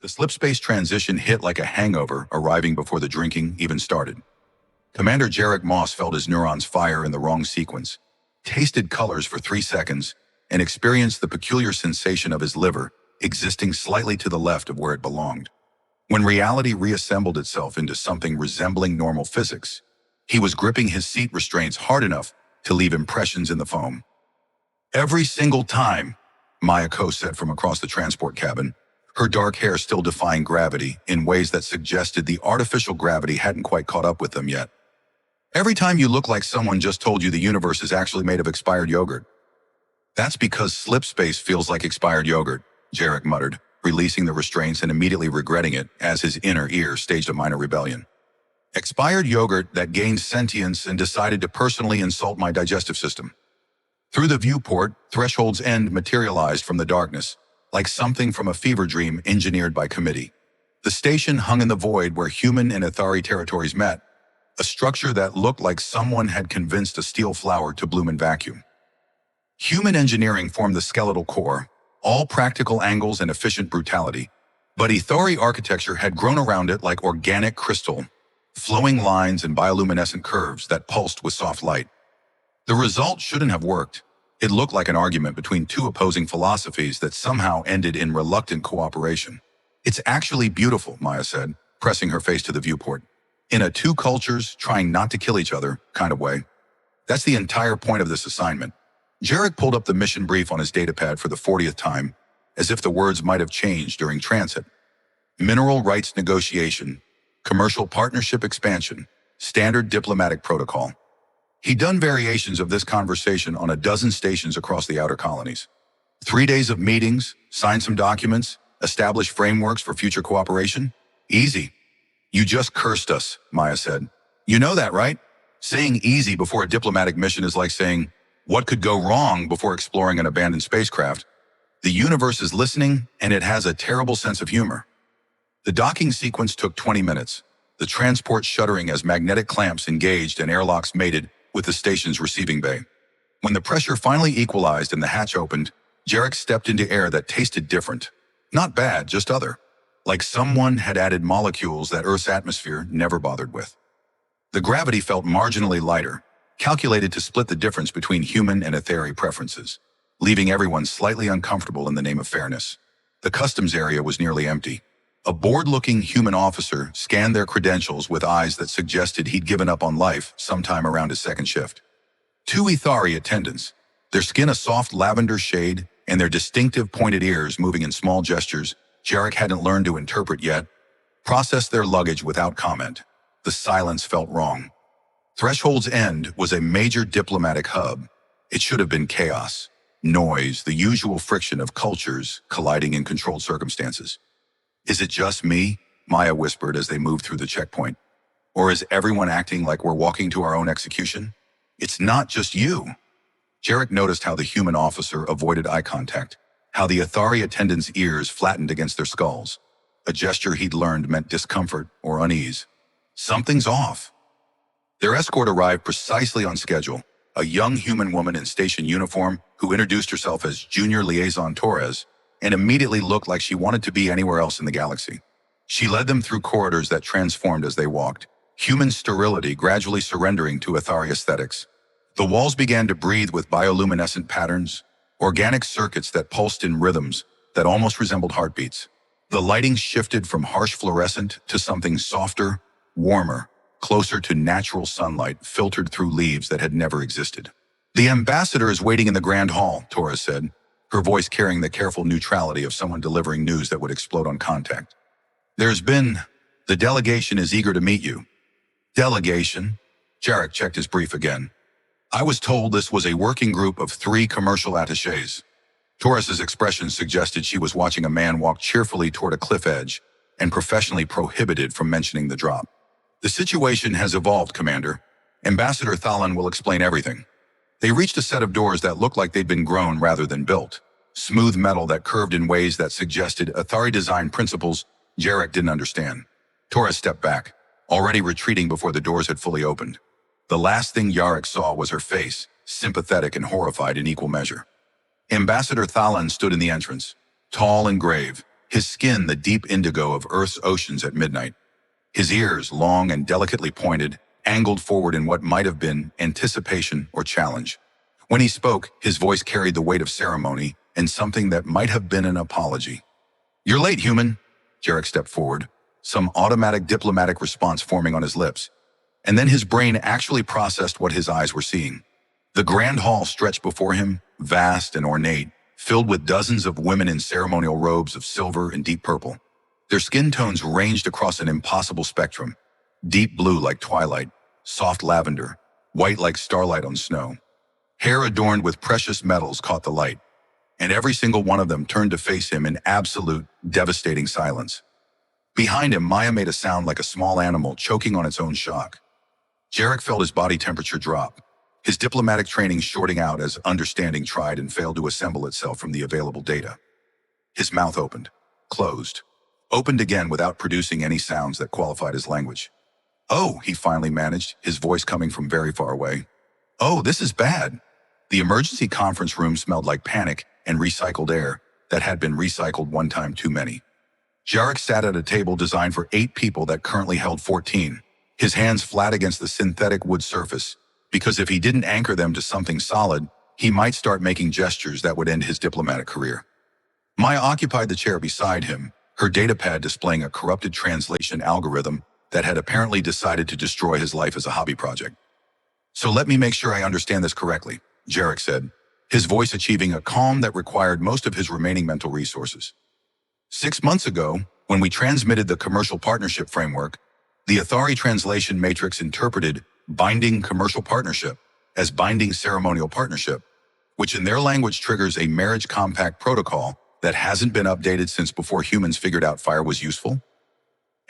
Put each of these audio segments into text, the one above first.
The slipspace transition hit like a hangover, arriving before the drinking even started. Commander Jarek Moss felt his neurons fire in the wrong sequence, tasted colors for 3 seconds, and experienced the peculiar sensation of his liver existing slightly to the left of where it belonged. When reality reassembled itself into something resembling normal physics, he was gripping his seat restraints hard enough to leave impressions in the foam. Every single time, Mayako said from across the transport cabin, her dark hair still defying gravity in ways that suggested the artificial gravity hadn't quite caught up with them yet. Every time you look like someone just told you the universe is actually made of expired yogurt. That's because slipspace feels like expired yogurt, Jarek muttered, releasing the restraints and immediately regretting it as his inner ear staged a minor rebellion. Expired yogurt that gained sentience and decided to personally insult my digestive system. Through the viewport, Threshold's End materialized from the darkness, like something from a fever dream engineered by committee. The station hung in the void where human and Athari territories met, a structure that looked like someone had convinced a steel flower to bloom in vacuum. Human engineering formed the skeletal core, all practical angles and efficient brutality, but Athari architecture had grown around it like organic crystal, flowing lines and bioluminescent curves that pulsed with soft light. The result shouldn't have worked. It looked like an argument between two opposing philosophies that somehow ended in reluctant cooperation. "It's actually beautiful," Maya said, pressing her face to the viewport. "In a two cultures trying not to kill each other kind of way. That's the entire point of this assignment." Jarek pulled up the mission brief on his datapad for the 40th time, as if the words might have changed during transit. Mineral rights negotiation, commercial partnership expansion, standard diplomatic protocol. He'd done variations of this conversation on a dozen stations across the outer colonies. 3 days of meetings, signed some documents, established frameworks for future cooperation. Easy. "You just cursed us," Maya said. "You know that, right? Saying easy before a diplomatic mission is like saying, what could go wrong before exploring an abandoned spacecraft? The universe is listening, and it has a terrible sense of humor." The docking sequence took 20 minutes, the transport shuddering as magnetic clamps engaged and airlocks mated with the station's receiving bay. When the pressure finally equalized and the hatch opened, Jarek stepped into air that tasted different. Not bad, just other. Like someone had added molecules that Earth's atmosphere never bothered with. The gravity felt marginally lighter, calculated to split the difference between human and Athari preferences, leaving everyone slightly uncomfortable in the name of fairness. The customs area was nearly empty. A bored-looking human officer scanned their credentials with eyes that suggested he'd given up on life sometime around his second shift. 2 Athari attendants, their skin a soft lavender shade and their distinctive pointed ears moving in small gestures Jarek hadn't learned to interpret yet, processed their luggage without comment. The silence felt wrong. Threshold's End was a major diplomatic hub. It should have been chaos, noise, the usual friction of cultures colliding in controlled circumstances. "Is it just me?" Maya whispered as they moved through the checkpoint. "Or is everyone acting like we're walking to our own execution?" "It's not just you." Jarek noticed how the human officer avoided eye contact, how the Athari attendants' ears flattened against their skulls. A gesture he'd learned meant discomfort or unease. Something's off. Their escort arrived precisely on schedule, a young human woman in station uniform who introduced herself as Junior Liaison Torres and immediately looked like she wanted to be anywhere else in the galaxy. She led them through corridors that transformed as they walked, human sterility gradually surrendering to Athari aesthetics. The walls began to breathe with bioluminescent patterns, organic circuits that pulsed in rhythms that almost resembled heartbeats. The lighting shifted from harsh fluorescent to something softer, warmer, closer to natural sunlight filtered through leaves that had never existed. "The ambassador is waiting in the Grand Hall," Torres said, her voice carrying the careful neutrality of someone delivering news that would explode on contact. "The delegation is eager to meet you." "Delegation?" Jarek checked his brief again. "I was told this was a working group of 3 commercial attachés." Torres's expression suggested she was watching a man walk cheerfully toward a cliff edge and professionally prohibited from mentioning the drop. "The situation has evolved, Commander. Ambassador Thalan will explain everything." They reached a set of doors that looked like they'd been grown rather than built. Smooth metal that curved in ways that suggested Athari design principles Jarek didn't understand. Torres stepped back, already retreating before the doors had fully opened. The last thing Jarek saw was her face, sympathetic and horrified in equal measure. Ambassador Thalan stood in the entrance, tall and grave, his skin the deep indigo of Earth's oceans at midnight. His ears, long and delicately pointed, angled forward in what might have been anticipation or challenge. When he spoke, his voice carried the weight of ceremony and something that might have been an apology. "You're late, human." Jarek stepped forward, some automatic diplomatic response forming on his lips. And then his brain actually processed what his eyes were seeing. The grand hall stretched before him, vast and ornate, filled with dozens of women in ceremonial robes of silver and deep purple. Their skin tones ranged across an impossible spectrum: deep blue like twilight, soft lavender, white like starlight on snow. Hair adorned with precious metals caught the light, and every single one of them turned to face him in absolute, devastating silence. Behind him, Maya made a sound like a small animal choking on its own shock. Jarek felt his body temperature drop, his diplomatic training shorting out as understanding tried and failed to assemble itself from the available data. His mouth opened, closed, opened again without producing any sounds that qualified as language. "Oh," he finally managed, his voice coming from very far away. "Oh, this is bad." The emergency conference room smelled like panic and recycled air that had been recycled one time too many. Jarek sat at a table designed for 8 people that currently held 14, his hands flat against the synthetic wood surface, because if he didn't anchor them to something solid, he might start making gestures that would end his diplomatic career. Maya occupied the chair beside him, her datapad displaying a corrupted translation algorithm that had apparently decided to destroy his life as a hobby project. "So let me make sure I understand this correctly," Jarek said, his voice achieving a calm that required most of his remaining mental resources. 6 months ago, when we transmitted the commercial partnership framework, the Athari translation matrix interpreted binding commercial partnership as binding ceremonial partnership, which in their language triggers a marriage compact protocol that hasn't been updated since before humans figured out fire was useful.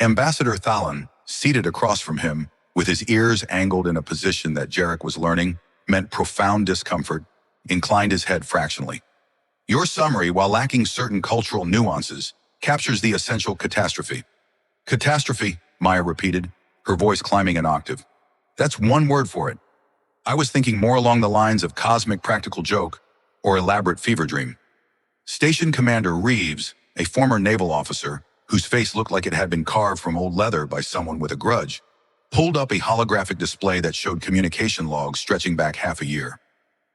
Ambassador Thalan, seated across from him, with his ears angled in a position that Jarek was learning meant profound discomfort, inclined his head fractionally. "Your summary, while lacking certain cultural nuances, captures the essential catastrophe." "Catastrophe," Maya repeated, her voice climbing an octave. "That's one word for it. I was thinking more along the lines of cosmic practical joke or elaborate fever dream." Station Commander Reeves, a former naval officer whose face looked like it had been carved from old leather by someone with a grudge, pulled up a holographic display that showed communication logs stretching back half a year.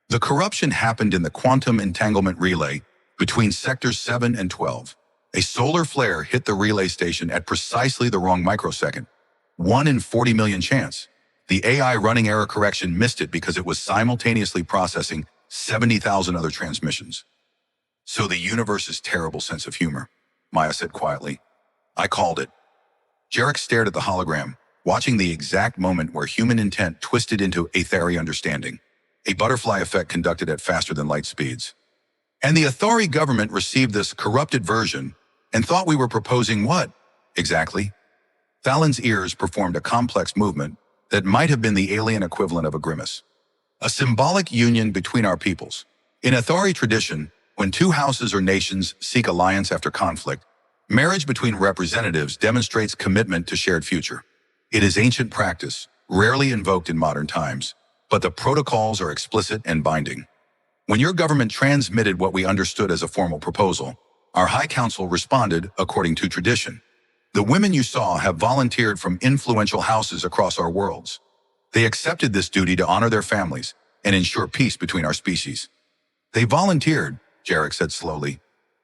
The corruption happened in the quantum entanglement relay between sectors 7 and 12. A solar flare hit the relay station at precisely the wrong microsecond. 1 in 40 million chance. The AI running error correction missed it because it was simultaneously processing 70,000 other transmissions. "So the universe's terrible sense of humor," Maya said quietly. "I called it." Jarek stared at the hologram, watching the exact moment where human intent twisted into Aethari understanding, a butterfly effect conducted at faster than light speeds. "And the Athari government received this corrupted version and thought we were proposing what? Exactly?" Thalan's ears performed a complex movement that might have been the alien equivalent of a grimace. "A symbolic union between our peoples. In Athari tradition, when 2 houses or nations seek alliance after conflict, marriage between representatives demonstrates commitment to shared future. It is ancient practice, rarely invoked in modern times, but the protocols are explicit and binding. When your government transmitted what we understood as a formal proposal, our High Council responded according to tradition. The women you saw have volunteered from influential houses across our worlds. They accepted this duty to honor their families and ensure peace between our species. They volunteered," Jarek said slowly,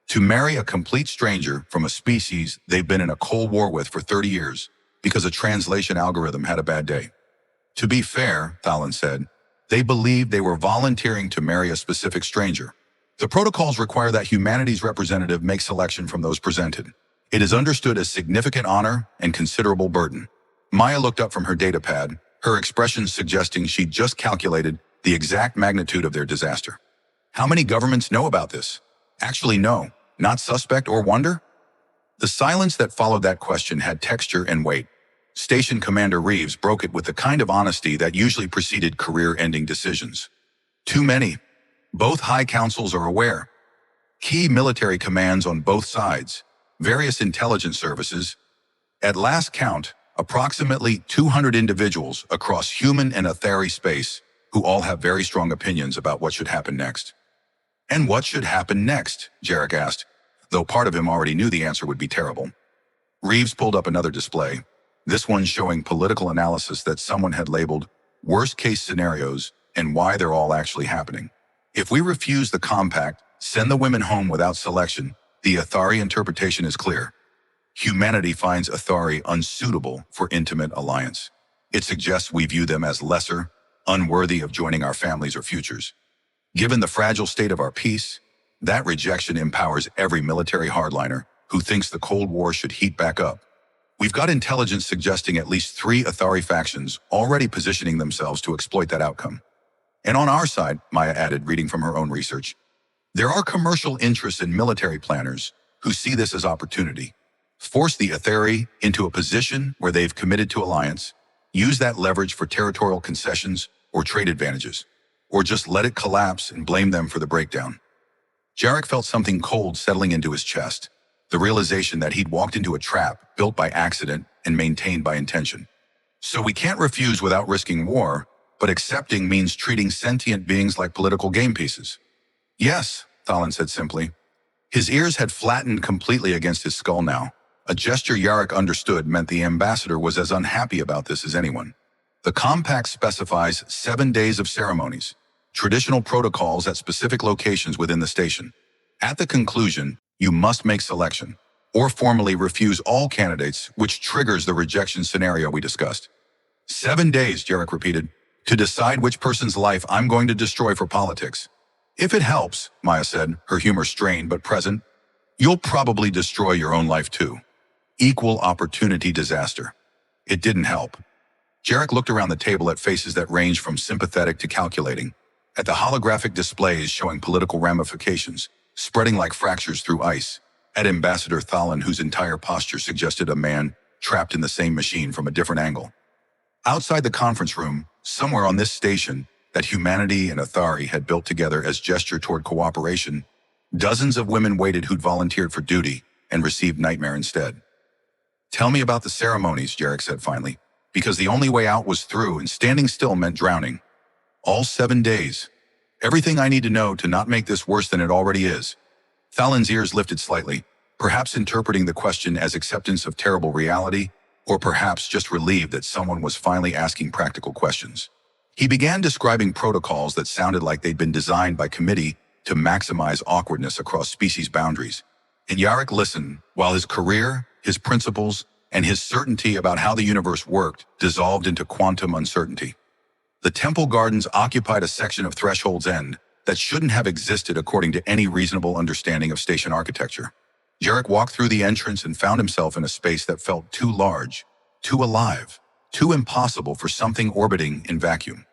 "to marry a complete stranger from a species they've been in a Cold War with for 30 years because a translation algorithm had a bad day. To be fair," Thalan said, "they believed they were volunteering to marry a specific stranger. The protocols require that humanity's representative make selection from those presented. It is understood as significant honor and considerable burden." Maya looked up from her datapad, her expression suggesting she'd just calculated the exact magnitude of their disaster. "How many governments know about this? Actually know, not suspect or wonder?" The silence that followed that question had texture and weight. Station Commander Reeves broke it with the kind of honesty that usually preceded career-ending decisions. "Too many. Both high councils are aware. Key military commands on both sides, various intelligence services. At last count, approximately 200 individuals across human and Aethari space who all have very strong opinions about what should happen next." "And what should happen next?" Jarek asked. though part of him already knew the answer would be terrible. Reeves pulled up another display, this one showing political analysis that someone had labeled worst-case scenarios and why they're all actually happening. If we refuse the compact, send the women home without selection, the Athari interpretation is clear. Humanity finds Athari unsuitable for intimate alliance. It suggests we view them as lesser, unworthy of joining our families or futures. Given the fragile state of our peace, that rejection empowers every military hardliner who thinks the Cold War should heat back up. We've got intelligence suggesting at least 3 Athari factions already positioning themselves to exploit that outcome. And on our side, Maya added, reading from her own research, there are commercial interests in military planners who see this as opportunity. Force the Athari into a position where they've committed to alliance, use that leverage for territorial concessions or trade advantages, or just let it collapse and blame them for the breakdown. Jarek felt something cold settling into his chest, the realization that he'd walked into a trap built by accident and maintained by intention. So we can't refuse without risking war, but accepting means treating sentient beings like political game pieces. Yes, Thalin said simply. His ears had flattened completely against his skull now. A gesture Yarrick understood meant the ambassador was as unhappy about this as anyone. The compact specifies 7 days of ceremonies, traditional protocols at specific locations within the station. At the conclusion, you must make selection, or formally refuse all candidates, which triggers the rejection scenario we discussed. 7 days, Jarek repeated, to decide which person's life I'm going to destroy for politics. If it helps, Maya said, her humor strained but present, you'll probably destroy your own life too. Equal opportunity disaster. It didn't help. Jarek looked around the table at faces that ranged from sympathetic to calculating, at the holographic displays showing political ramifications, spreading like fractures through ice, at Ambassador Thalin, whose entire posture suggested a man trapped in the same machine from a different angle. Outside the conference room, somewhere on this station, that humanity and Athari had built together as gesture toward cooperation, dozens of women waited who'd volunteered for duty and received nightmare instead. Tell me about the ceremonies, Jarek said finally, because the only way out was through and standing still meant drowning. All 7 days. Everything I need to know to not make this worse than it already is. Thalin's ears lifted slightly, perhaps interpreting the question as acceptance of terrible reality, or perhaps just relieved that someone was finally asking practical questions. He began describing protocols that sounded like they'd been designed by committee to maximize awkwardness across species boundaries. And Yarrick listened while his career, his principles, and his certainty about how the universe worked dissolved into quantum uncertainty. The temple gardens occupied a section of Threshold's End that shouldn't have existed according to any reasonable understanding of station architecture. Jarek walked through the entrance and found himself in a space that felt too large, too alive, too impossible for something orbiting in vacuum.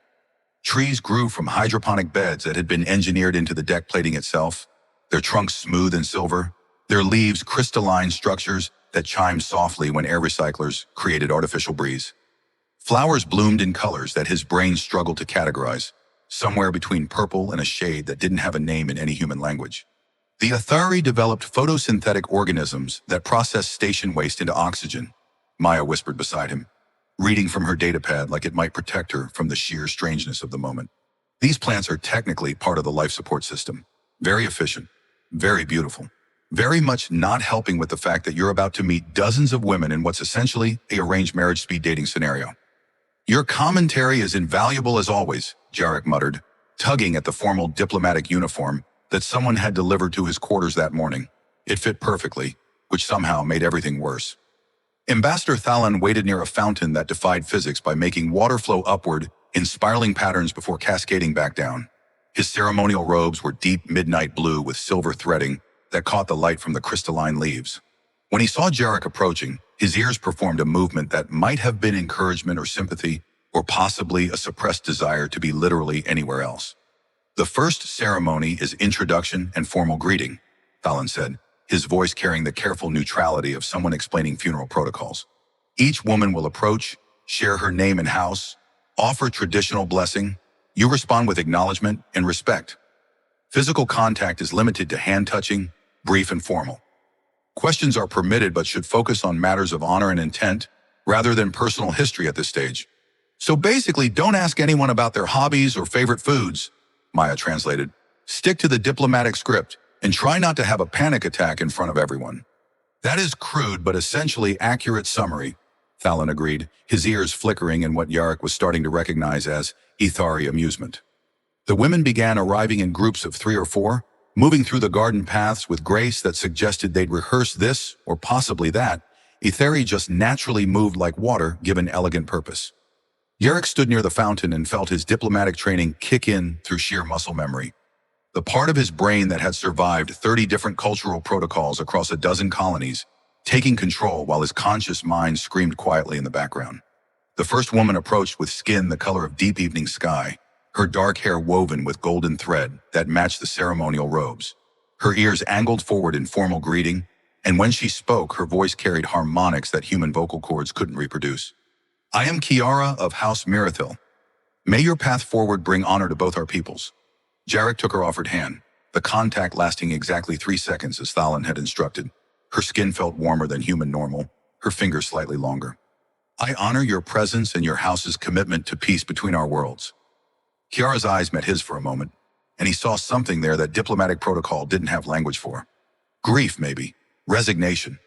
Trees grew from hydroponic beds that had been engineered into the deck plating itself, their trunks smooth and silver, their leaves crystalline structures that chimed softly when air recyclers created artificial breeze. Flowers bloomed in colors that his brain struggled to categorize, somewhere between purple and a shade that didn't have a name in any human language. The Athari developed photosynthetic organisms that processed station waste into oxygen, Maya whispered beside him, reading from her datapad like it might protect her from the sheer strangeness of the moment. These plants are technically part of the life support system. Very efficient, very beautiful, very much not helping with the fact that you're about to meet dozens of women in what's essentially a arranged marriage speed dating scenario. Your commentary is invaluable as always, Jarek muttered, tugging at the formal diplomatic uniform that someone had delivered to his quarters that morning. It fit perfectly, which somehow made everything worse. Ambassador Thalin waited near a fountain that defied physics by making water flow upward in spiraling patterns before cascading back down. His ceremonial robes were deep midnight blue with silver threading that caught the light from the crystalline leaves. When he saw Jarek approaching, his ears performed a movement that might have been encouragement or sympathy, or possibly a suppressed desire to be literally anywhere else. The first ceremony is introduction and formal greeting, Thalin said, his voice carrying the careful neutrality of someone explaining funeral protocols. Each woman will approach, share her name and house, offer traditional blessing. You respond with acknowledgement and respect. Physical contact is limited to hand touching, brief and formal. Questions are permitted but should focus on matters of honor and intent rather than personal history at this stage. So basically, don't ask anyone about their hobbies or favorite foods, Maya translated. Stick to the diplomatic script and try not to have a panic attack in front of everyone. That is crude but essentially accurate summary, Thalon agreed, his ears flickering in what Yarrick was starting to recognize as Ethari amusement. The women began arriving in groups of 3 or 4, moving through the garden paths with grace that suggested they'd rehearsed this or possibly that. Ethari just naturally moved like water given elegant purpose. Yarrick stood near the fountain and felt his diplomatic training kick in through sheer muscle memory. The part of his brain that had survived 30 different cultural protocols across a dozen colonies, taking control while his conscious mind screamed quietly in the background. The first woman approached with skin the color of deep evening sky, her dark hair woven with golden thread that matched the ceremonial robes. Her ears angled forward in formal greeting, and when she spoke, her voice carried harmonics that human vocal cords couldn't reproduce. I am Kiara of House Mirathil. May your path forward bring honor to both our peoples. Jarek took her offered hand, the contact lasting exactly 3 seconds as Thalon had instructed. Her skin felt warmer than human normal, her fingers slightly longer. I honor your presence and your house's commitment to peace between our worlds. Kiara's eyes met his for a moment, and he saw something there that diplomatic protocol didn't have language for. Grief, maybe. Resignation.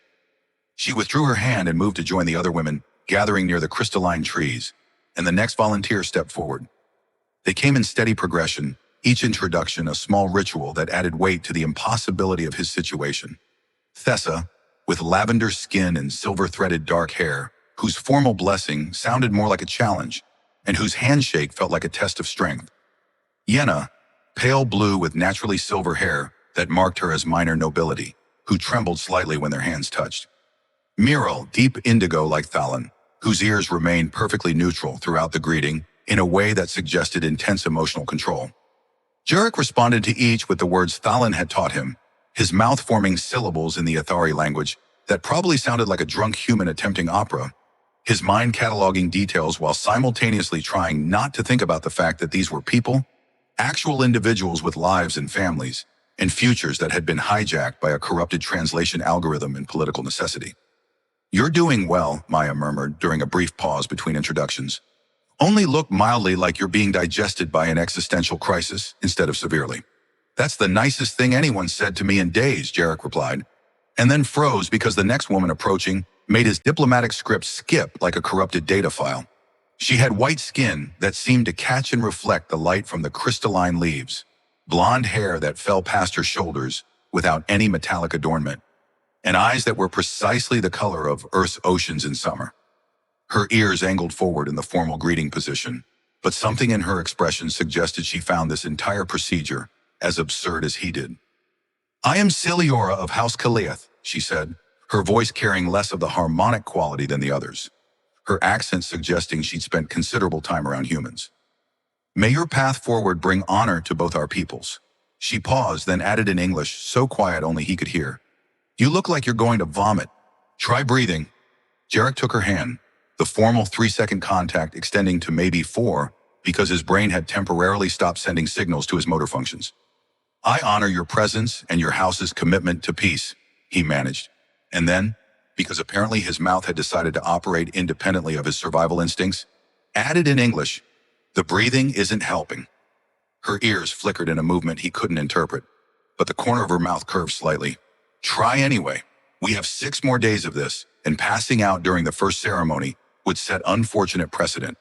She withdrew her hand and moved to join the other women, gathering near the crystalline trees, and the next volunteer stepped forward. They came in steady progression, each introduction a small ritual that added weight to the impossibility of his situation. Thessa, with lavender skin and silver-threaded dark hair, whose formal blessing sounded more like a challenge, and whose handshake felt like a test of strength. Yenna, pale blue with naturally silver hair that marked her as minor nobility, who trembled slightly when their hands touched. Miral, deep indigo like Thalon, whose ears remained perfectly neutral throughout the greeting in a way that suggested intense emotional control. Jarek responded to each with the words Thalon had taught him, his mouth forming syllables in the Ethari language that probably sounded like a drunk human attempting opera, his mind cataloging details while simultaneously trying not to think about the fact that these were people, actual individuals with lives and families, and futures that had been hijacked by a corrupted translation algorithm and political necessity. You're doing well, Maya murmured during a brief pause between introductions. Only look mildly like you're being digested by an existential crisis instead of severely. That's the nicest thing anyone said to me in days, Jarek replied, and then froze because the next woman approaching made his diplomatic script skip like a corrupted data file. She had white skin that seemed to catch and reflect the light from the crystalline leaves, blonde hair that fell past her shoulders without any metallic adornment, and eyes that were precisely the color of Earth's oceans in summer. Her ears angled forward in the formal greeting position, but something in her expression suggested she found this entire procedure as absurd as he did. I am Ciliora of House Kaliath, she said, her voice carrying less of the harmonic quality than the others, her accent suggesting she'd spent considerable time around humans. May your path forward bring honor to both our peoples. She paused, then added in English, so quiet only he could hear. You look like you're going to vomit. Try breathing. Jarek took her hand, the formal 3-second contact extending to maybe 4 because his brain had temporarily stopped sending signals to his motor functions. I honor your presence and your house's commitment to peace, he managed. And then, because apparently his mouth had decided to operate independently of his survival instincts, added in English, the breathing isn't helping. Her ears flickered in a movement he couldn't interpret, but the corner of her mouth curved slightly. Try anyway. We have 6 more days of this, and passing out during the first ceremony would set unfortunate precedent.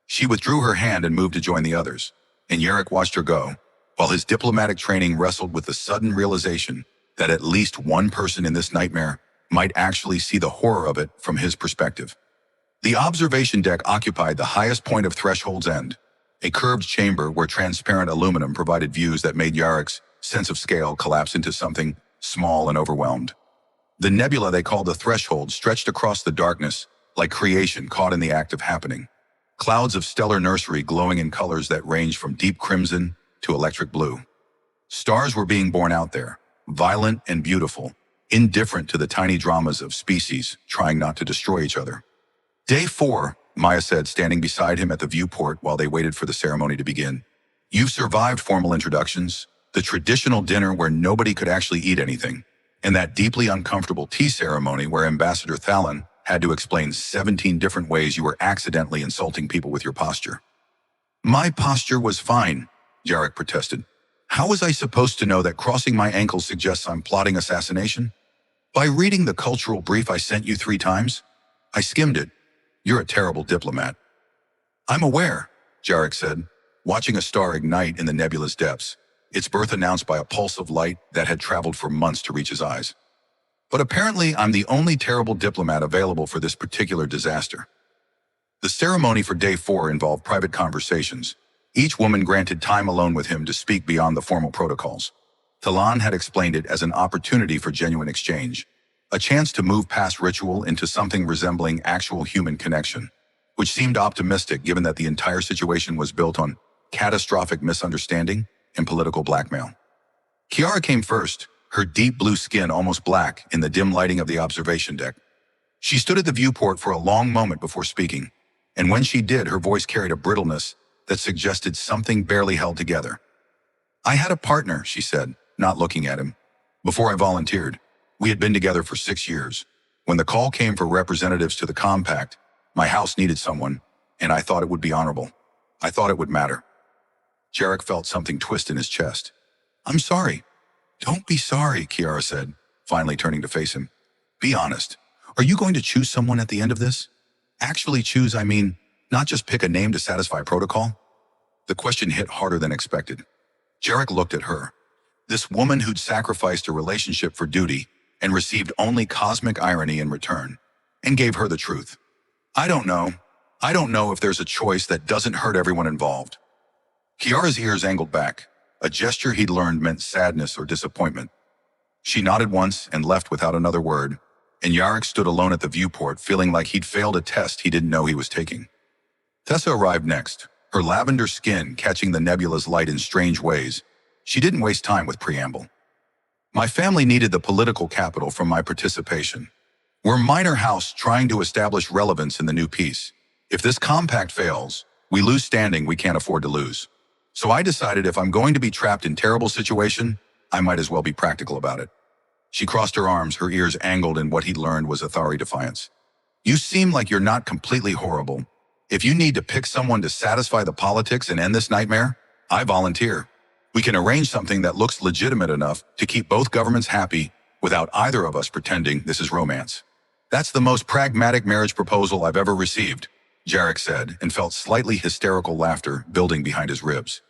She withdrew her hand and moved to join the others, and Yarrick watched her go, while his diplomatic training wrestled with the sudden realization that at least one person in this nightmare might actually see the horror of it from his perspective. The observation deck occupied the highest point of Threshold's End, a curved chamber where transparent aluminum provided views that made Yarrick's sense of scale collapse into something small and overwhelmed. The nebula they called the Threshold stretched across the darkness like creation caught in the act of happening. Clouds of stellar nursery glowing in colors that ranged from deep crimson to electric blue. Stars were being born out there, violent and beautiful, indifferent to the tiny dramas of species trying not to destroy each other. Day 4, Maya said, standing beside him at the viewport while they waited for the ceremony to begin. You've survived formal introductions, the traditional dinner where nobody could actually eat anything, and that deeply uncomfortable tea ceremony where Ambassador Thalon had to explain 17 different ways you were accidentally insulting people with your posture. My posture was fine, Jarek protested. How was I supposed to know that crossing my ankles suggests I'm plotting assassination? By reading the cultural brief I sent you 3 times? I skimmed it. You're a terrible diplomat. I'm aware, Jarek said, watching a star ignite in the nebula's depths, its birth announced by a pulse of light that had traveled for months to reach his eyes. But apparently I'm the only terrible diplomat available for this particular disaster. The ceremony for day 4 involved private conversations, each woman granted time alone with him to speak beyond the formal protocols. Talon had explained it as an opportunity for genuine exchange, a chance to move past ritual into something resembling actual human connection, which seemed optimistic given that the entire situation was built on catastrophic misunderstanding and political blackmail. Kiara came first, her deep blue skin almost black in the dim lighting of the observation deck. She stood at the viewport for a long moment before speaking, and when she did, her voice carried a brittleness that suggested something barely held together. I had a partner, she said, not looking at him. Before I volunteered, we had been together for 6 years. When the call came for representatives to the compact, my house needed someone, and I thought it would be honorable. I thought it would matter. Jarek felt something twist in his chest. I'm sorry. Don't be sorry, Kiara said, finally turning to face him. Be honest. Are you going to choose someone at the end of this? Actually choose, I mean, not just pick a name to satisfy protocol? The question hit harder than expected. Jarek looked at her, this woman who'd sacrificed a relationship for duty and received only cosmic irony in return, and gave her the truth. I don't know. I don't know if there's a choice that doesn't hurt everyone involved. Kiara's ears angled back, a gesture he'd learned meant sadness or disappointment. She nodded once and left without another word, and Jarek stood alone at the viewport feeling like he'd failed a test he didn't know he was taking. Tessa arrived next, her lavender skin catching the nebula's light in strange ways. She didn't waste time with preamble. My family needed the political capital from my participation. We're minor house trying to establish relevance in the new peace. If this compact fails, we lose standing we can't afford to lose. So I decided if I'm going to be trapped in terrible situation, I might as well be practical about it. She crossed her arms, her ears angled in what he'd learned was Athari defiance. You seem like you're not completely horrible. If you need to pick someone to satisfy the politics and end this nightmare, I volunteer. We can arrange something that looks legitimate enough to keep both governments happy without either of us pretending this is romance. That's the most pragmatic marriage proposal I've ever received, Jarek said, and felt slightly hysterical laughter building behind his ribs.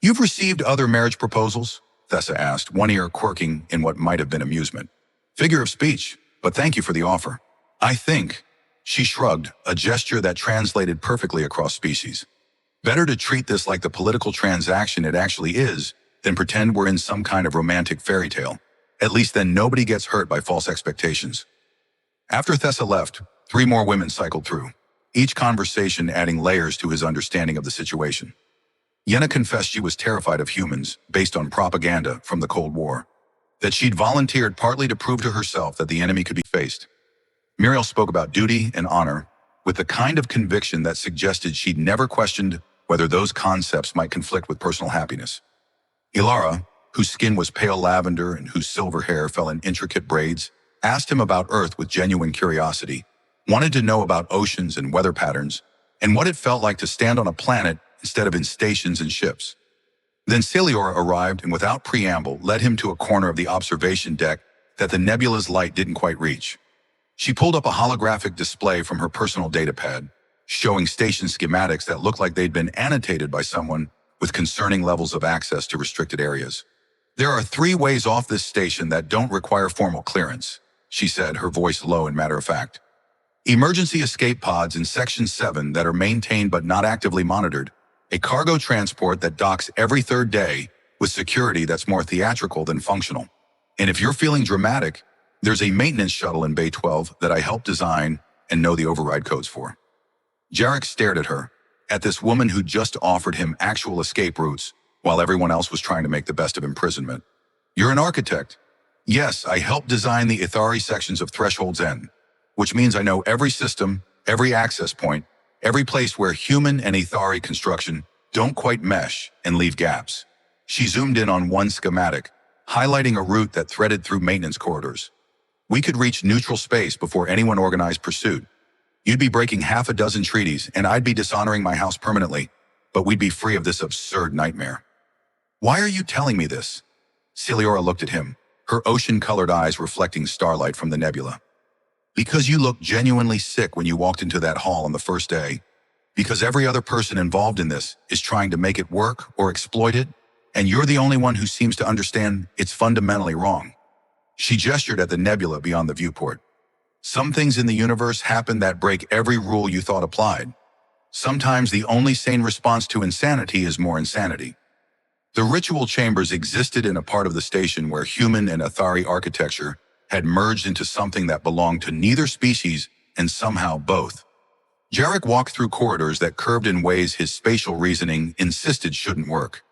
You've received other marriage proposals? Tessa asked, one ear quirking in what might have been amusement. Figure of speech, but thank you for the offer. I think, she shrugged, a gesture that translated perfectly across species. Better to treat this like the political transaction it actually is than pretend we're in some kind of romantic fairy tale. At least then nobody gets hurt by false expectations. After Tessa left, 3 more women cycled through, each conversation adding layers to his understanding of the situation. Yenna confessed she was terrified of humans based on propaganda from the Cold War, that she'd volunteered partly to prove to herself that the enemy could be faced. Muriel spoke about duty and honor with the kind of conviction that suggested she'd never questioned whether those concepts might conflict with personal happiness. Ilara, whose skin was pale lavender and whose silver hair fell in intricate braids, asked him about Earth with genuine curiosity, wanted to know about oceans and weather patterns, and what it felt like to stand on a planet instead of in stations and ships. Then Celiora arrived and without preamble led him to a corner of the observation deck that the nebula's light didn't quite reach. She pulled up a holographic display from her personal datapad, showing station schematics that looked like they'd been annotated by someone with concerning levels of access to restricted areas. There are 3 ways off this station that don't require formal clearance, she said, her voice low and matter-of-fact. Emergency escape pods in Section 7 that are maintained but not actively monitored, a cargo transport that docks every 3rd day with security that's more theatrical than functional. And if you're feeling dramatic, there's a maintenance shuttle in Bay 12 that I helped design and know the override codes for. Jarek stared at her, at this woman who just offered him actual escape routes while everyone else was trying to make the best of imprisonment. You're an architect. Yes, I helped design the Ithari sections of Threshold's End, which means I know every system, every access point, every place where human and Ithari construction don't quite mesh and leave gaps. She zoomed in on one schematic, highlighting a route that threaded through maintenance corridors. We could reach neutral space before anyone organized pursuit. You'd be breaking half a dozen treaties, and I'd be dishonoring my house permanently, but we'd be free of this absurd nightmare. Why are you telling me this? Celiora looked at him, her ocean-colored eyes reflecting starlight from the nebula. Because you looked genuinely sick when you walked into that hall on the first day. Because every other person involved in this is trying to make it work or exploit it, and you're the only one who seems to understand it's fundamentally wrong. She gestured at the nebula beyond the viewport. Some things in the universe happen that break every rule you thought applied. Sometimes the only sane response to insanity is more insanity. The ritual chambers existed in a part of the station where human and Athari architecture had merged into something that belonged to neither species and somehow both. Jarek walked through corridors that curved in ways his spatial reasoning insisted shouldn't work.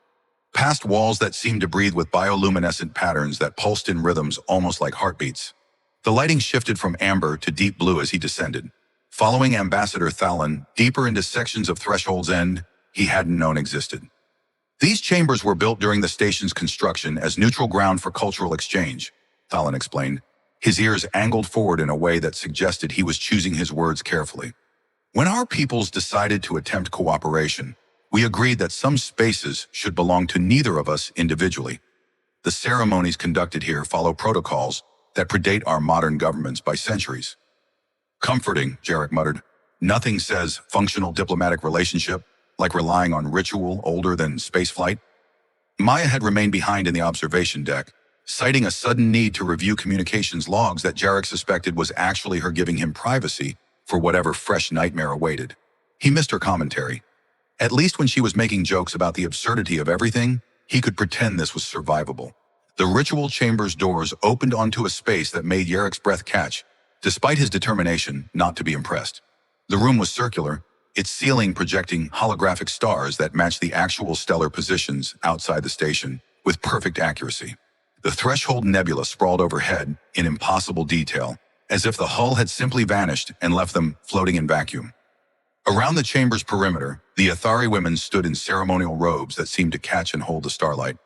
Past walls that seemed to breathe with bioluminescent patterns that pulsed in rhythms almost like heartbeats. The lighting shifted from amber to deep blue as he descended, following Ambassador Thalon deeper into sections of Threshold's End he hadn't known existed. These chambers were built during the station's construction as neutral ground for cultural exchange, Thalon explained, his ears angled forward in a way that suggested he was choosing his words carefully. When our peoples decided to attempt cooperation, we agreed that some spaces should belong to neither of us individually. The ceremonies conducted here follow protocols that predate our modern governments by centuries. Comforting, Jarek muttered. Nothing says functional diplomatic relationship like relying on ritual older than spaceflight. Maya had remained behind in the observation deck, citing a sudden need to review communications logs that Jarek suspected was actually her giving him privacy for whatever fresh nightmare awaited. He missed her commentary. At least when she was making jokes about the absurdity of everything, he could pretend this was survivable. The ritual chamber's doors opened onto a space that made Yarek's breath catch, despite his determination not to be impressed. The room was circular, its ceiling projecting holographic stars that matched the actual stellar positions outside the station with perfect accuracy. The Threshold Nebula sprawled overhead in impossible detail, as if the hull had simply vanished and left them floating in vacuum. Around the chamber's perimeter, the Athari women stood in ceremonial robes that seemed to catch and hold the starlight.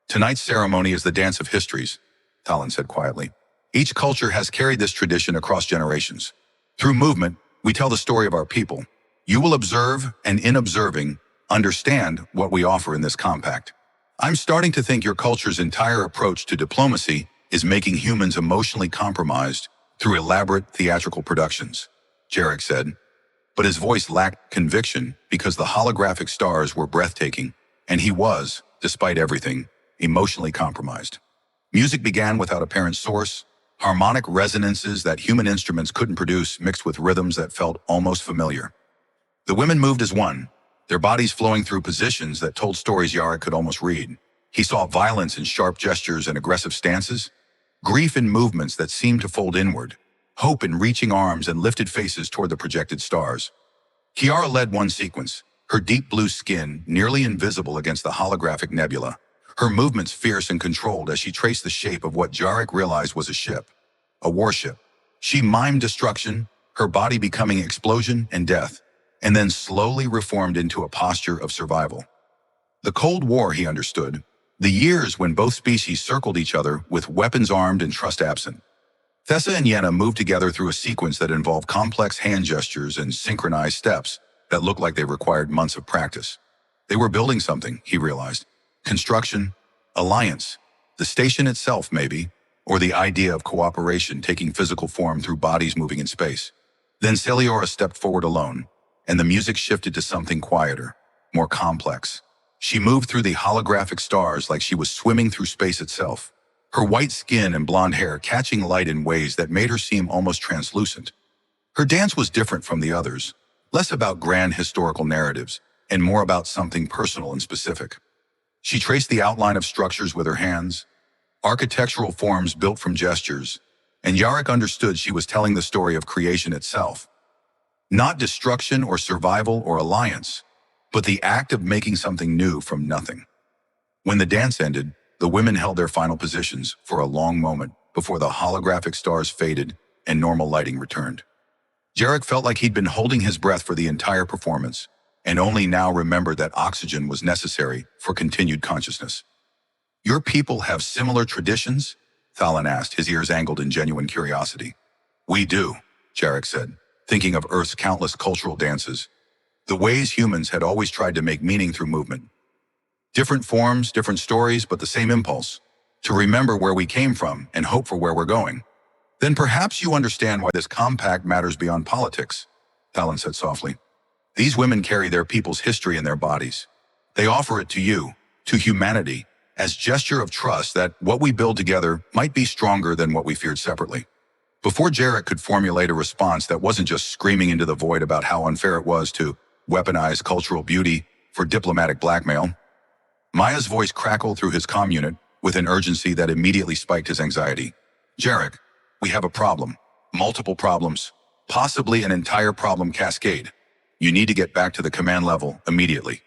Tonight's ceremony is the dance of histories, Thalon said quietly. Each culture has carried this tradition across generations. Through movement, we tell the story of our people. You will observe, and in observing, understand what we offer in this compact. I'm starting to think your culture's entire approach to diplomacy is making humans emotionally compromised through elaborate theatrical productions, Jarek said. But his voice lacked conviction because the holographic stars were breathtaking, and he was, despite everything, emotionally compromised. Music began without apparent source, harmonic resonances that human instruments couldn't produce mixed with rhythms that felt almost familiar. The women moved as one, their bodies flowing through positions that told stories Jarek could almost read. He saw violence in sharp gestures and aggressive stances, grief in movements that seemed to fold inward, hope in reaching arms and lifted faces toward the projected stars. Kiara led one sequence, her deep blue skin nearly invisible against the holographic nebula, her movements fierce and controlled as she traced the shape of what Jarek realized was a ship, a warship. She mimed destruction, her body becoming explosion and death, and then slowly reformed into a posture of survival. The Cold War, he understood, the years when both species circled each other with weapons armed and trust absent. Thessa and Yenna moved together through a sequence that involved complex hand gestures and synchronized steps that looked like they required months of practice. They were building something, he realized. Construction, alliance, the station itself maybe, or the idea of cooperation taking physical form through bodies moving in space. Then Celiora stepped forward alone, and the music shifted to something quieter, more complex. She moved through the holographic stars like she was swimming through space itself, her white skin and blonde hair catching light in ways that made her seem almost translucent. Her dance was different from the others, less about grand historical narratives and more about something personal and specific. She traced the outline of structures with her hands, architectural forms built from gestures, and Jarek understood she was telling the story of creation itself. Not destruction or survival or alliance, but the act of making something new from nothing. When the dance ended, the women held their final positions for a long moment before the holographic stars faded and normal lighting returned. Jarek felt like he'd been holding his breath for the entire performance, and only now remembered that oxygen was necessary for continued consciousness. Your people have similar traditions? Thalon asked, his ears angled in genuine curiosity. We do, Jarek said, thinking of Earth's countless cultural dances, the ways humans had always tried to make meaning through movement. Different forms, different stories, but the same impulse. To remember where we came from and hope for where we're going. Then perhaps you understand why this compact matters beyond politics, Talon said softly. These women carry their people's history in their bodies. They offer it to you, to humanity, as gesture of trust that what we build together might be stronger than what we feared separately. Before Jarek could formulate a response that wasn't just screaming into the void about how unfair it was to weaponize cultural beauty for diplomatic blackmail, Maya's voice crackled through his comm unit with an urgency that immediately spiked his anxiety. Jarek, we have a problem. Multiple problems. Possibly an entire problem cascade. You need to get back to the command level immediately.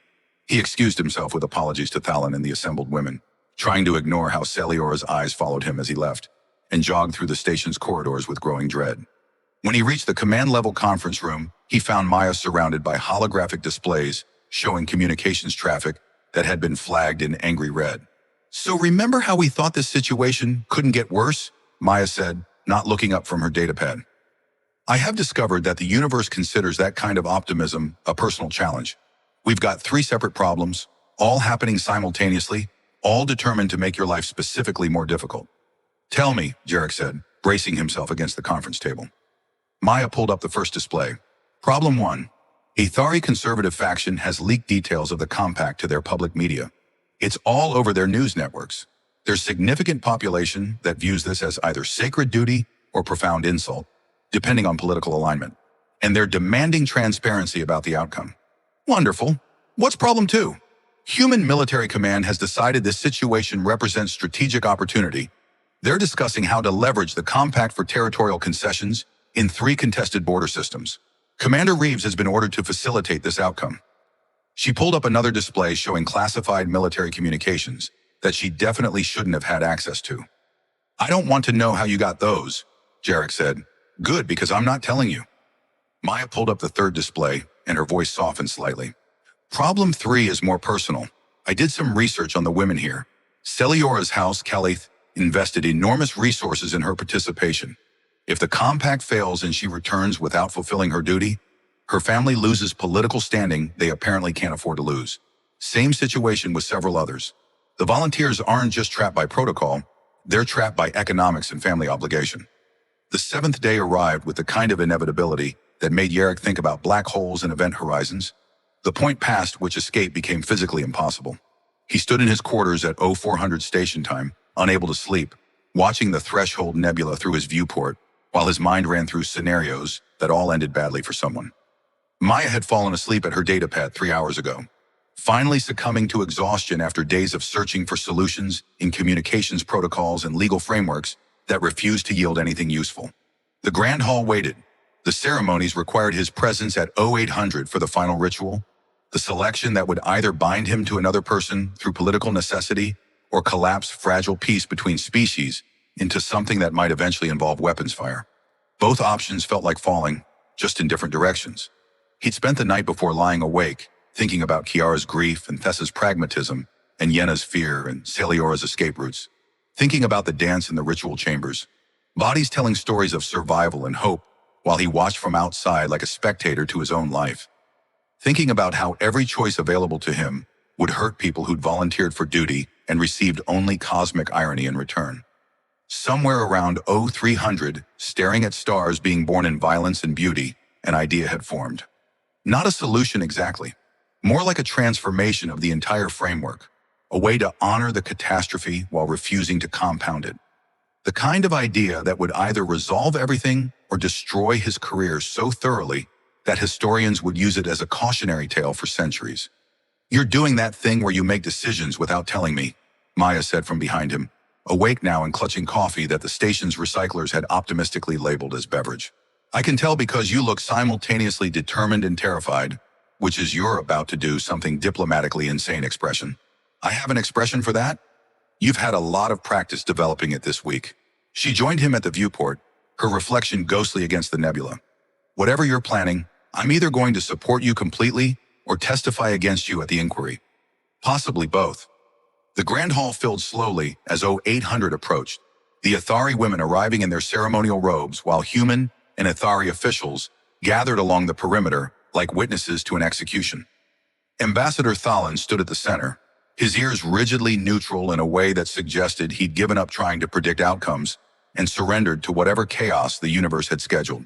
He excused himself with apologies to Thalon and the assembled women, trying to ignore how Celiora's eyes followed him as he left, and jogged through the station's corridors with growing dread. When he reached the command level conference room, he found Maya surrounded by holographic displays showing communications traffic that had been flagged in angry red. So remember how we thought this situation couldn't get worse? Maya said, not looking up from her datapad. I have discovered that the universe considers that kind of optimism a personal challenge. We've got 3 separate problems, all happening simultaneously, all determined to make your life specifically more difficult. Tell me, Jarek said, bracing himself against the conference table. Maya pulled up the first display. Problem 1. A Thari conservative faction has leaked details of the compact to their public media. It's all over their news networks. There's significant population that views this as either sacred duty or profound insult, depending on political alignment. And they're demanding transparency about the outcome. Wonderful. What's problem 2? Human Military Command has decided this situation represents strategic opportunity. They're discussing how to leverage the compact for territorial concessions in 3 contested border systems. Commander Reeves has been ordered to facilitate this outcome. She pulled up another display showing classified military communications that she definitely shouldn't have had access to. I don't want to know how you got those, Jarek said. Good, because I'm not telling you. Maya pulled up the third display, and her voice softened slightly. Problem 3 is more personal. I did some research on the women here. Celiora's house, Calith, invested enormous resources in her participation. If the compact fails and she returns without fulfilling her duty, her family loses political standing they apparently can't afford to lose. Same situation with several others. The volunteers aren't just trapped by protocol, they're trapped by economics and family obligation. The 7th day arrived with the kind of inevitability that made Jarek think about black holes and event horizons, the point past which escape became physically impossible. He stood in his quarters at 0400 station time, unable to sleep, watching the Threshold Nebula through his viewport, while his mind ran through scenarios that all ended badly for someone. Maya had fallen asleep at her datapad 3 hours ago, finally succumbing to exhaustion after days of searching for solutions in communications protocols and legal frameworks that refused to yield anything useful. The Grand Hall waited. The ceremonies required his presence at 0800 for the final ritual, the selection that would either bind him to another person through political necessity or collapse fragile peace between species into something that might eventually involve weapons fire. Both options felt like falling, just in different directions. He'd spent the night before lying awake, thinking about Kiara's grief and Thessa's pragmatism, and Yenna's fear and Celiora's escape routes. Thinking about the dance in the ritual chambers. Bodies telling stories of survival and hope, while he watched from outside like a spectator to his own life. Thinking about how every choice available to him would hurt people who'd volunteered for duty and received only cosmic irony in return. Somewhere around 0300, staring at stars being born in violence and beauty, an idea had formed. Not a solution exactly, more like a transformation of the entire framework, a way to honor the catastrophe while refusing to compound it. The kind of idea that would either resolve everything or destroy his career so thoroughly that historians would use it as a cautionary tale for centuries. You're doing that thing where you make decisions without telling me, Maya said from behind him, awake now and clutching coffee that the station's recyclers had optimistically labeled as beverage. I can tell because you look simultaneously determined and terrified, which is you're about to do something diplomatically insane expression. I have an expression for that? You've had a lot of practice developing it this week. She joined him at the viewport, her reflection ghostly against the nebula. Whatever you're planning, I'm either going to support you completely or testify against you at the inquiry. Possibly both. The Grand Hall filled slowly as 0800 approached, the Athari women arriving in their ceremonial robes while human and Athari officials gathered along the perimeter like witnesses to an execution. Ambassador Thalon stood at the center, his ears rigidly neutral in a way that suggested he'd given up trying to predict outcomes and surrendered to whatever chaos the universe had scheduled.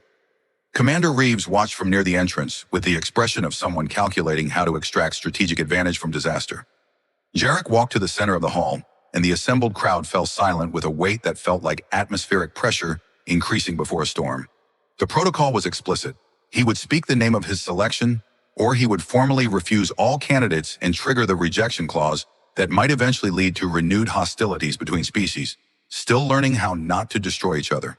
Commander Reeves watched from near the entrance with the expression of someone calculating how to extract strategic advantage from disaster. Jarek walked to the center of the hall, and the assembled crowd fell silent with a weight that felt like atmospheric pressure increasing before a storm. The protocol was explicit. He would speak the name of his selection, or he would formally refuse all candidates and trigger the rejection clause that might eventually lead to renewed hostilities between species, still learning how not to destroy each other.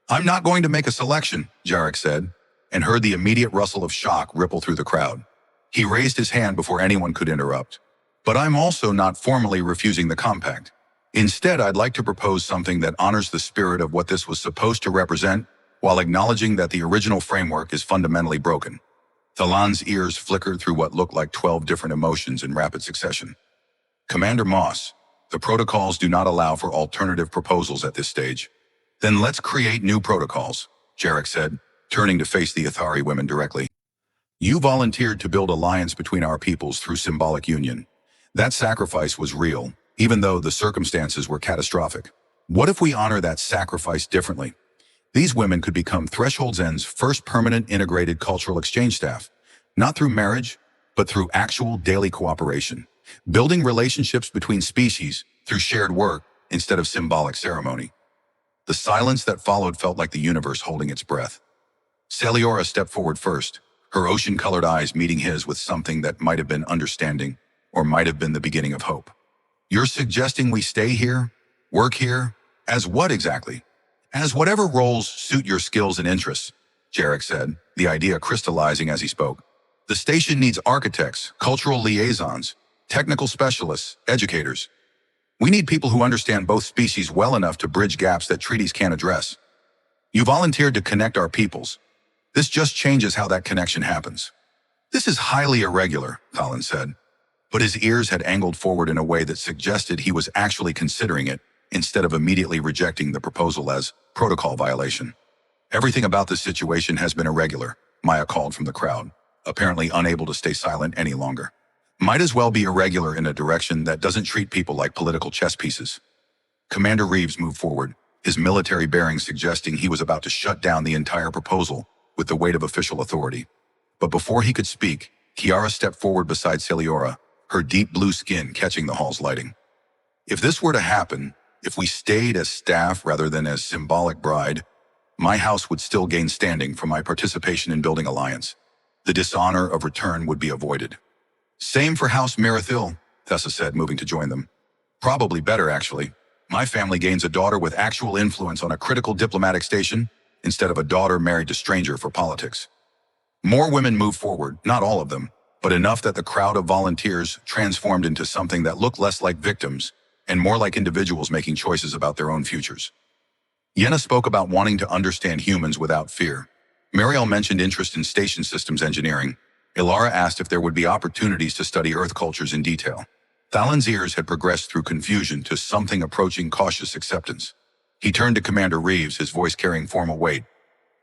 "I'm not going to make a selection," Jarek said, and heard the immediate rustle of shock ripple through the crowd. He raised his hand before anyone could interrupt. "But I'm also not formally refusing the compact. Instead, I'd like to propose something that honors the spirit of what this was supposed to represent, while acknowledging that the original framework is fundamentally broken." Thalan's ears flickered through what looked like 12 different emotions in rapid succession. "Commander Moss, the protocols do not allow for alternative proposals at this stage." "Then let's create new protocols," Jarek said, turning to face the Athari women directly. "You volunteered to build alliance between our peoples through symbolic union. That sacrifice was real, even though the circumstances were catastrophic. What if we honor that sacrifice differently? These women could become Threshold Zen's first permanent integrated cultural exchange staff, not through marriage, but through actual daily cooperation, building relationships between species through shared work instead of symbolic ceremony." The silence that followed felt like the universe holding its breath. Celiora stepped forward first, her ocean-colored eyes meeting his with something that might have been understanding, or might have been the beginning of hope. "You're suggesting we stay here? Work here? As what exactly?" "As whatever roles suit your skills and interests," Jarek said, the idea crystallizing as he spoke. "The station needs architects, cultural liaisons, technical specialists, educators. We need people who understand both species well enough to bridge gaps that treaties can't address. You volunteered to connect our peoples. This just changes how that connection happens." "This is highly irregular," Colin said, but his ears had angled forward in a way that suggested he was actually considering it instead of immediately rejecting the proposal as protocol violation. "Everything about this situation has been irregular," Maya called from the crowd, apparently unable to stay silent any longer. "Might as well be irregular in a direction that doesn't treat people like political chess pieces." Commander Reeves moved forward, his military bearings suggesting he was about to shut down the entire proposal with the weight of official authority. But before he could speak, Kiara stepped forward beside Celiora, her deep blue skin catching the hall's lighting. "If this were to happen, if we stayed as staff rather than as symbolic bride, my house would still gain standing from my participation in building alliance. The dishonor of return would be avoided." "Same for House Mirathil," Thessa said, moving to join them. "Probably better, actually. My family gains a daughter with actual influence on a critical diplomatic station instead of a daughter married to stranger for politics." More women moved forward, not all of them, but enough that the crowd of volunteers transformed into something that looked less like victims and more like individuals making choices about their own futures. Yenna spoke about wanting to understand humans without fear. Mariel mentioned interest in station systems engineering. Ilara asked if there would be opportunities to study Earth cultures in detail. Thalan's ears had progressed through confusion to something approaching cautious acceptance. He turned to Commander Reeves, his voice carrying formal weight.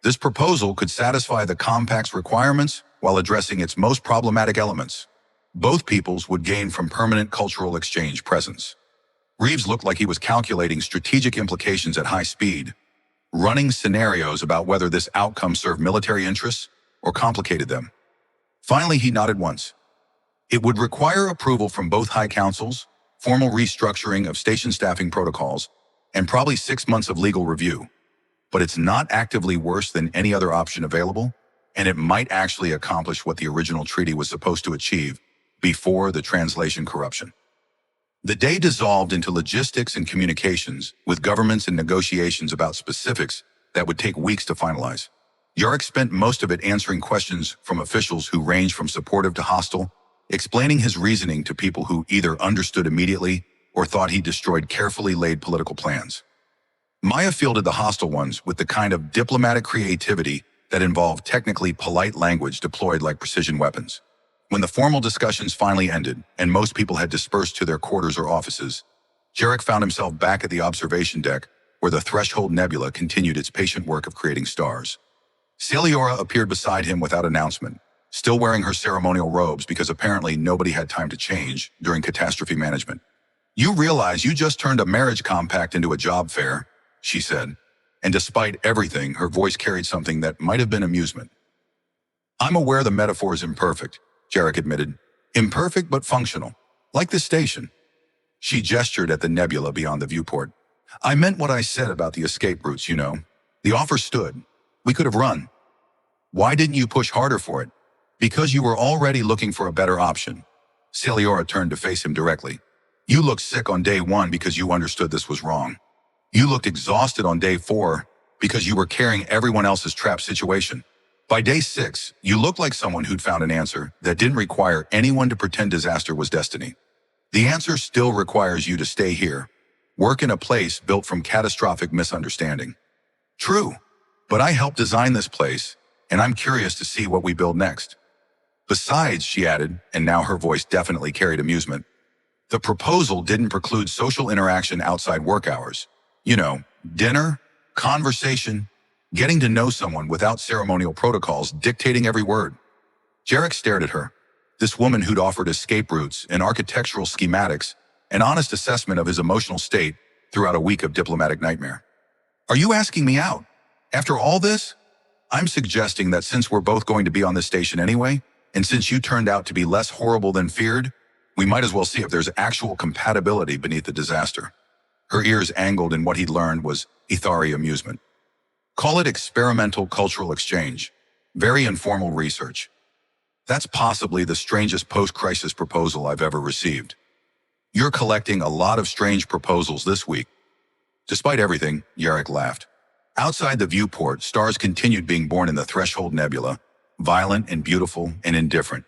"This proposal could satisfy the compact's requirements while addressing its most problematic elements. Both peoples would gain from permanent cultural exchange presence." Reeves looked like he was calculating strategic implications at high speed, running scenarios about whether this outcome served military interests or complicated them. Finally, he nodded once. "It would require approval from both high councils, formal restructuring of station staffing protocols, and probably 6 months of legal review. But it's not actively worse than any other option available, and it might actually accomplish what the original treaty was supposed to achieve before the translation corruption." The day dissolved into logistics and communications, with governments and negotiations about specifics that would take weeks to finalize. Jarek spent most of it answering questions from officials who ranged from supportive to hostile, explaining his reasoning to people who either understood immediately or thought he destroyed carefully laid political plans. Maya fielded the hostile ones with the kind of diplomatic creativity that involved technically polite language deployed like precision weapons. When the formal discussions finally ended and most people had dispersed to their quarters or offices, Jarek found himself back at the observation deck where the Threshold Nebula continued its patient work of creating stars. Celiora appeared beside him without announcement, still wearing her ceremonial robes because apparently nobody had time to change during catastrophe management. "You realize you just turned a marriage compact into a job fair," she said. And despite everything, her voice carried something that might have been amusement. "I'm aware the metaphor is imperfect," Jarek admitted. "Imperfect but functional. Like this station." She gestured at the nebula beyond the viewport. "I meant what I said about the escape routes, you know. The offer stood. We could have run. Why didn't you push harder for it?" "Because you were already looking for a better option." Celiora turned to face him directly. "You looked sick on day 1 because you understood this was wrong. You looked exhausted on day 4 because you were carrying everyone else's trapped situation. By day 6, you looked like someone who'd found an answer that didn't require anyone to pretend disaster was destiny. The answer still requires you to stay here, work in a place built from catastrophic misunderstanding." "True, but I helped design this place, and I'm curious to see what we build next. Besides," she added, and now her voice definitely carried amusement, "the proposal didn't preclude social interaction outside work hours. You know, dinner, conversation, getting to know someone without ceremonial protocols dictating every word." Jarek stared at her. This woman who'd offered escape routes and architectural schematics, an honest assessment of his emotional state throughout a week of diplomatic nightmare. "Are you asking me out? After all this?" "I'm suggesting that since we're both going to be on this station anyway, and since you turned out to be less horrible than feared, we might as well see if there's actual compatibility beneath the disaster." Her ears angled, and what he'd learned was Ithari amusement. "Call it experimental cultural exchange. Very informal research. That's possibly the strangest post-crisis proposal I've ever received." "You're collecting a lot of strange proposals this week." Despite everything, Jarek laughed. Outside the viewport, stars continued being born in the Threshold Nebula, violent and beautiful and indifferent.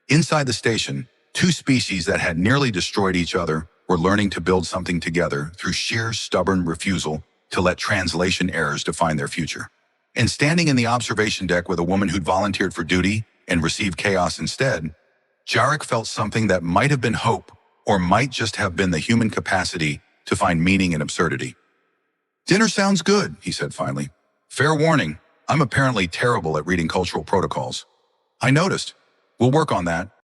Inside the station, 2 species that had nearly destroyed each other were learning to build something together through sheer stubborn refusal to let translation errors define their future. And standing in the observation deck with a woman who'd volunteered for duty and received chaos instead, Jarek felt something that might have been hope, or might just have been the human capacity to find meaning in absurdity. "Dinner sounds good," he said finally. "Fair warning, I'm apparently terrible at reading cultural protocols." "I noticed. We'll work on that."